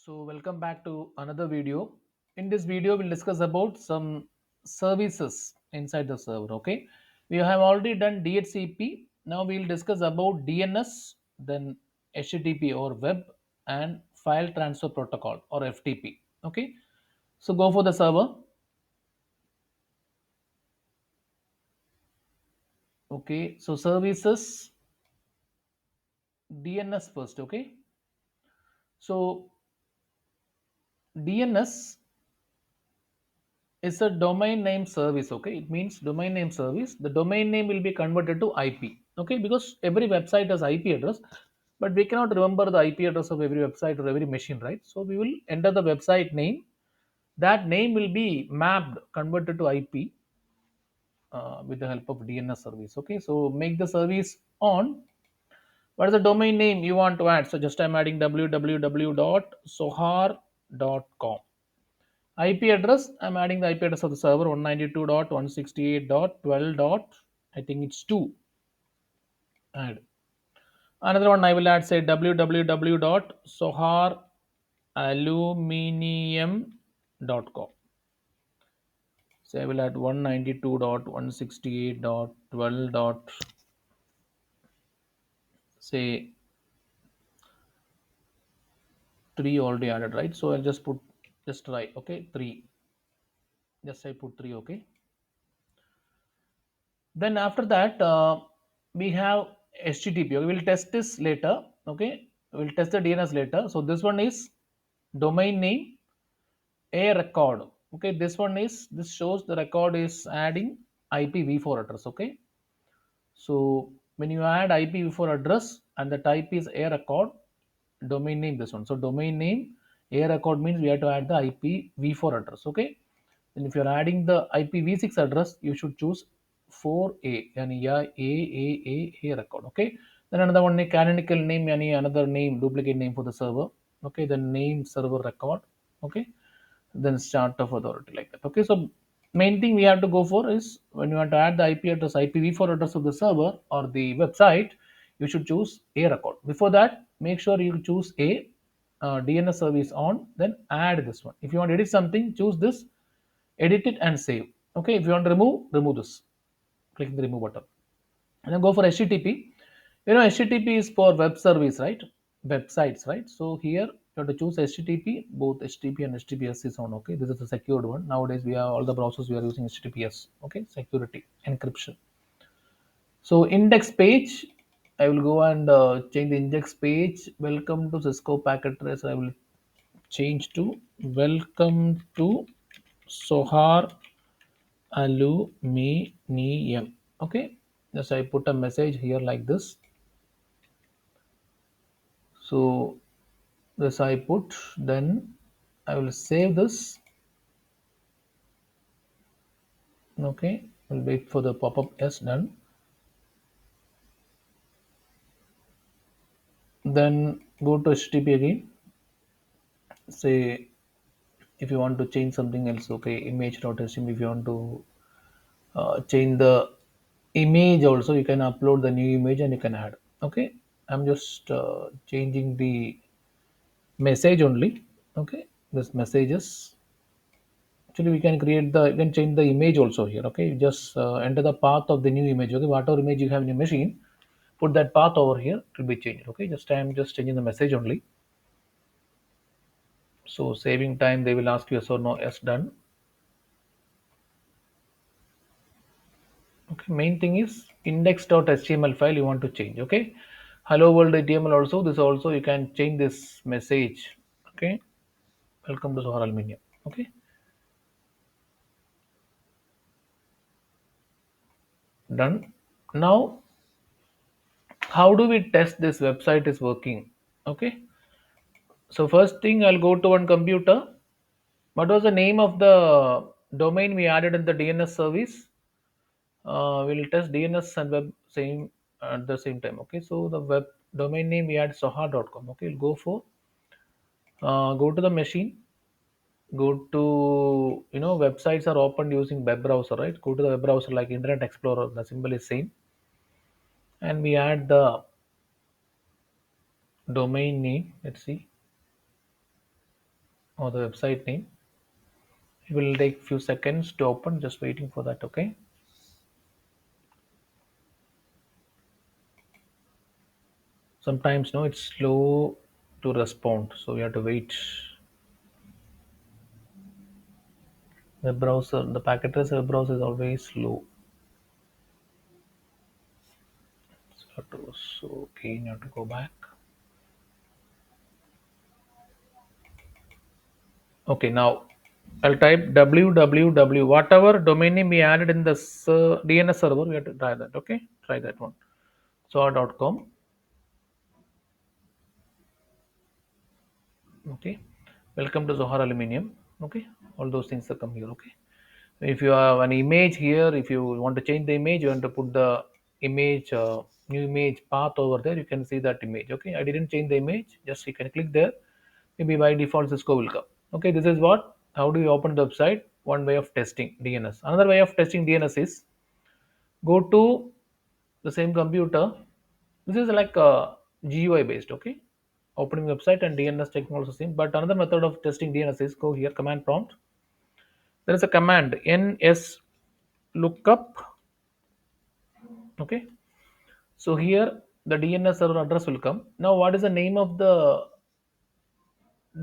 So welcome back to another video. In this video, we'll discuss about some services inside the server. Okay, we have already done DHCP. Now we'll discuss about DNS, then HTTP or web, and file transfer protocol or FTP. Okay, so go for the server. Okay, so services DNS first. Okay, so DNS is a domain name service. Okay, it means domain name service. The domain name will be converted to IP. Okay, because every website has IP address, but we cannot remember the IP address of every website or every machine, right? So we will enter the website name. That name will be mapped, converted to IP with the help of DNS service. Okay, so make the service on. What is the domain name you want to add? So just I'm adding www.sohar.com. IP address, I'm adding the IP address of the server 192.168.12. I think it's 2. Add. Another one I will add say www.soharaluminium.com. So I will add 192.168.12. Say 3 already added, right? So I'll just put just try. Okay, 3. Just I put 3. Okay. Then after that, we have HTTP. We will test this later. Okay, we'll test the DNS later. So this one is domain name a record. Okay, this shows the record is adding IPv4 address. Okay, so when you add IPv4 address and the type is a record, domain name this one. So domain name a record means we have to add the IPv4 address. Okay, and if you're adding the IPv6 address, you should choose 4A, yani a record. Okay, then another one canonical name, yani another name, duplicate name for the server. Okay, the name server record. Okay, then start of authority like that. Okay, so main thing we have to go for is when you want to add the IP address, IPv4 address of the server or the website, you should choose a record. Before that, make sure you choose a DNS service on, then add this one. If you want to edit something, choose this, edit it and save. Okay, if you want to remove this, click the remove button and then go for HTTP. You know, HTTP is for web service, right? Websites, right? So here you have to choose HTTP. Both HTTP and HTTPS is on. Okay, this is a secured one. Nowadays, we are all the browsers we are using HTTPS. Okay, security encryption. So index page, I will go and change the index page. Welcome to Cisco Packet Tracer. I will change to welcome to Sohar Aluminium. Okay, just I put a message here like this. So this I put, then I will save this. Okay, we'll wait for the pop-up. Yes, done. Then go to HTTP again. Say if you want to change something else. Okay, image.html. If you want to change the image also, you can upload the new image and you can add. Okay, I'm just changing the message only. Okay, this messages. Actually, we can create the, you can change the image also here. Okay, you just enter the path of the new image. Okay, whatever image you have in your machine, put that path over here, it will be changed. Okay, just I'm just changing the message only. So saving time, they will ask you yes or no. Yes, done. Okay, main thing is index.html file you want to change. Okay, hello world HTML also, this also you can change this message. Okay, welcome to Sohar Aluminium. Okay, done. Now how do we test this website is working? Okay, so first thing I'll go to one computer. What was the name of the domain we added in the DNS service? We'll test DNS and web same at the same time. Okay, so the web domain name we add soha.com. Okay, we'll go for go to the machine, go to, you know, websites are opened using web browser, right? Go to the web browser like Internet Explorer, the symbol is same, and we add the domain name. Let's see. or the website name. It will take few seconds to open, just waiting for that. Okay, sometimes no, it's slow to respond, so we have to wait. The browser, the packet tracer web browser is always slow. So okay, you have to go back. Okay, now I'll type www, whatever domain name we added in the DNS server, we have to try that. Okay, try that one. So.com. Okay, welcome to Zohar Aluminium. Okay, all those things are come here. Okay, if you have an image here, if you want to change the image, you want to put the image, new image path over there, you can see that image. Okay, I didn't change the image, just you can click there. Maybe by default Cisco will come. Okay, this is what, how do you open the website? One way of testing DNS. Another way of testing DNS is go to the same computer. This is like a GUI based. Okay, opening website and DNS checking also same. But another method of testing DNS is go here, command prompt. There is a command ns lookup. Okay, so here the DNS server address will come. Now what is the name of the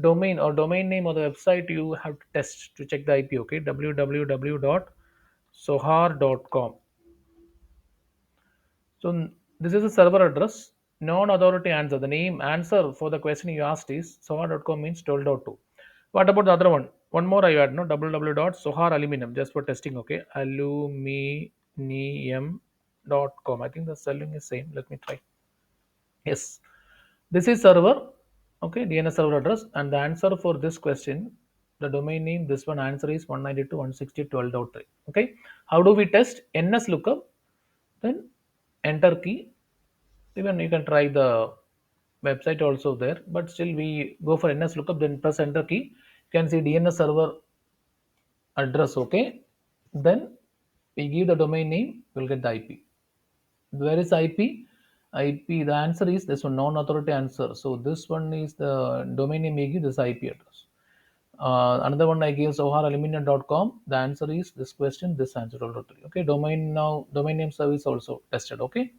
domain or domain name of the website you have to test to check the IP? Okay, www.sohar.com. So this is a server address. Non-authority answer. The name answer for the question you asked is sohar.com means 12.2. What about the other one? One more I add, no, www.soharaluminum, just for testing. Okay, aluminium.com. I think the spelling is same. Let me try. Yes, this is server. Okay, DNS server address, and the answer for this question, the domain name, this one answer is 192.160.12.3. Okay, how do we test? NS lookup, then enter key. Even you can try the website also there, but still we go for NS lookup, then press enter key. You can see DNS server address. Okay, then we give the domain name, we'll get the IP. Where is IP? IP, the answer is this one, non-authority answer. So this one is the domain name we give, this IP address. Another one I gave soharaluminum.com. The answer is this question, this answer. Okay, domain, now domain name service also tested. Okay,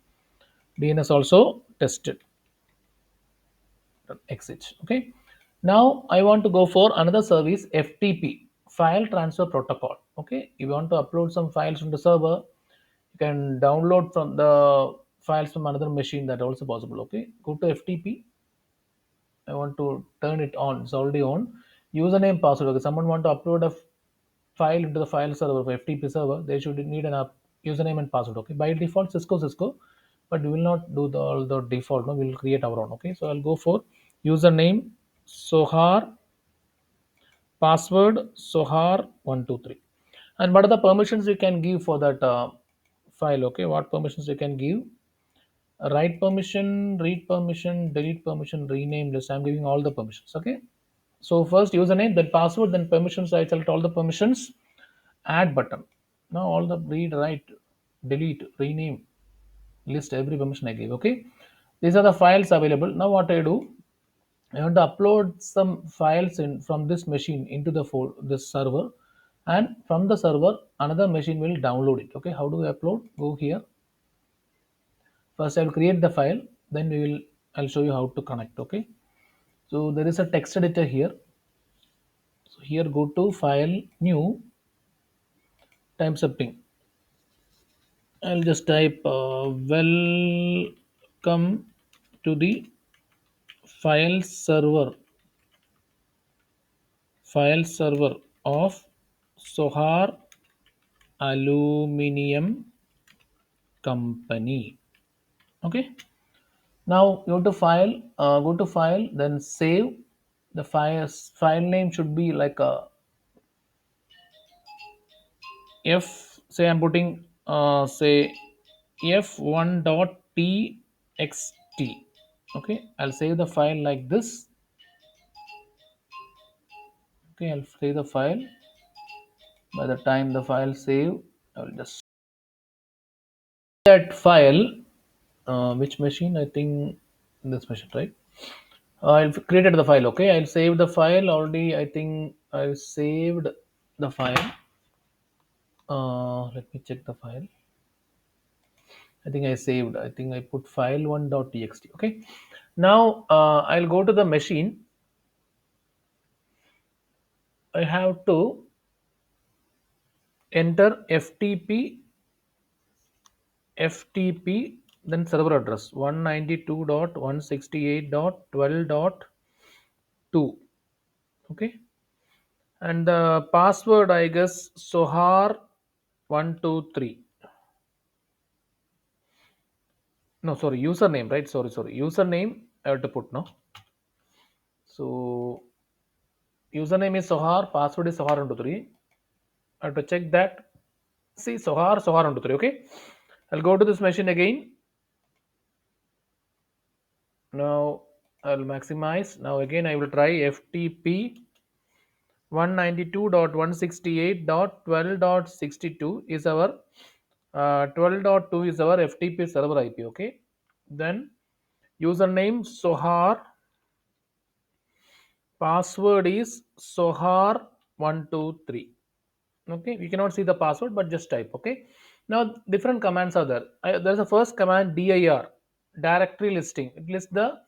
DNS also tested. Exit. Okay, now I want to go for another service, FTP, file transfer protocol. Okay, you want to upload some files from the server, you can download from the files from another machine, that also possible. Okay, go to FTP. I want to turn it on, it's already on. Username, password. Okay, someone want to upload a file into the file server for FTP server, they should need an username and password. Okay, by default Cisco, but we will not do all the default. No, we will create our own. Okay, so I'll go for username Sohar, password Sohar123. And what are the permissions you can give for that file? Okay, what permissions you can give? Write permission, read permission, delete permission, rename list. I'm giving all the permissions. Okay, so first username, then password, then permissions. I select all the permissions. Add button. Now all the read, write, delete, rename, list, every permission I give. Okay, these are the files available. Now what I do, I want to upload some files in from this machine into the this server, and from the server another machine will download it. Okay, how do we upload? Go here. First I will create the file, then we will, I'll show you how to connect. Okay, so there is a text editor here. So here go to file, new, type something. I'll just type welcome to the file server, file server of Sohar Aluminium Company. Okay, now go to file, then save. The file name should be like a f, say I'm putting say f1.txt. Okay, I'll save the file like this. Okay, I'll save the file. By the time the file save, I'll just that file, which machine? I think this machine, right? I've created the file. Okay, I'll save the file already. I think I saved the file. Let me check the file. I think I saved. I think I put file1.txt. Okay. Now I'll go to the machine. I have to enter FTP, then server address 192.168.12.2. Okay. And the password, I guess, Sohar123. No, sorry, username, right? Sorry. Username I have to put no. So username is Sohar, password is Sohar123. I have to check that. See Sohar123. Okay. I'll go to this machine again. Now I'll maximize. Now again I will try FTP 192.168.12.62 is our 12.2 is our FTP server IP. Okay. Then username Sohar, password is Sohar123. Okay, we cannot see the password but just type. Okay, now different commands are there. There's a first command dir, directory listing. It lists the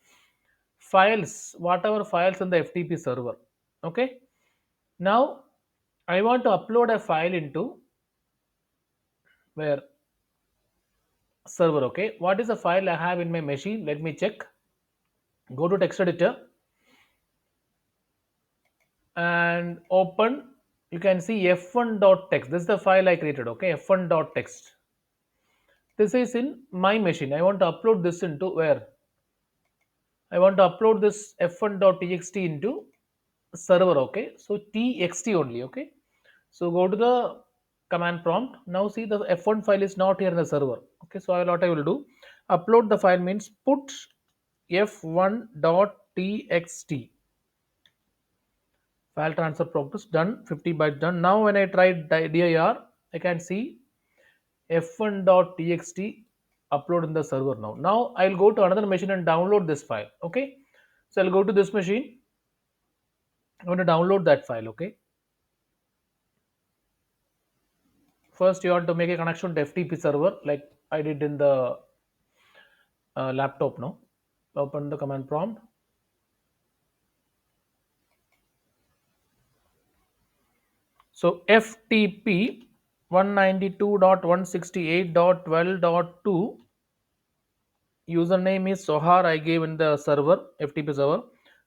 files, whatever files in the FTP server. Okay, now I want to upload a file into where server. Okay, what is the file I have in my machine? Let me check. Go to text editor and open. You can see f1.txt. This is the file I created. Okay, f1.txt. This is in my machine. I want to upload this into where? I want to upload this f1.txt into server. Okay, so txt only. Okay, so go to the command prompt. Now see the f1 file is not here in the server. Okay, so what I will do, upload the file means put f1.txt. File transfer progress done, 50 bytes done. Now when I try dir, I can see f1.txt upload in the server now. Now I'll go to another machine and download this file. Okay, so I'll go to this machine. I want to download that file. Okay, first you want to make a connection to FTP server like I did in the laptop. Now open the command prompt. So FTP 192.168.12.2, username is Sohar I gave in the server, FTP server.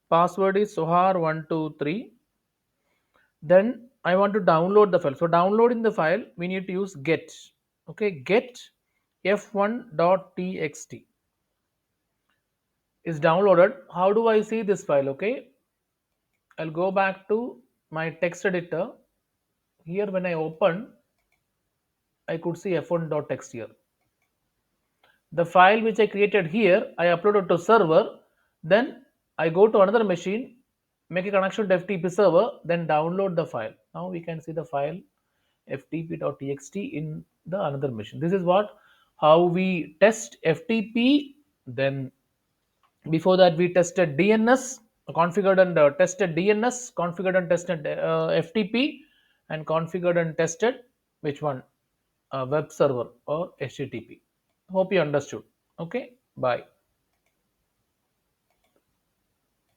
Password is Sohar123. Then I want to download the file. So downloading the file, we need to use get. Okay, get f1.txt is downloaded. How do I see this file? Okay, I'll go back to my text editor. Here when I open, I could see f1.txt here. The file which I created here, I uploaded to server. Then I go to another machine, make a connection to FTP server, then download the file. Now we can see the file ftp.txt in the another machine. This is what how we test FTP. Then before that we tested DNS, configured and tested DNS, configured and tested FTP, and configured and tested which one, web server or HTTP. Hope you understood. Okay, bye.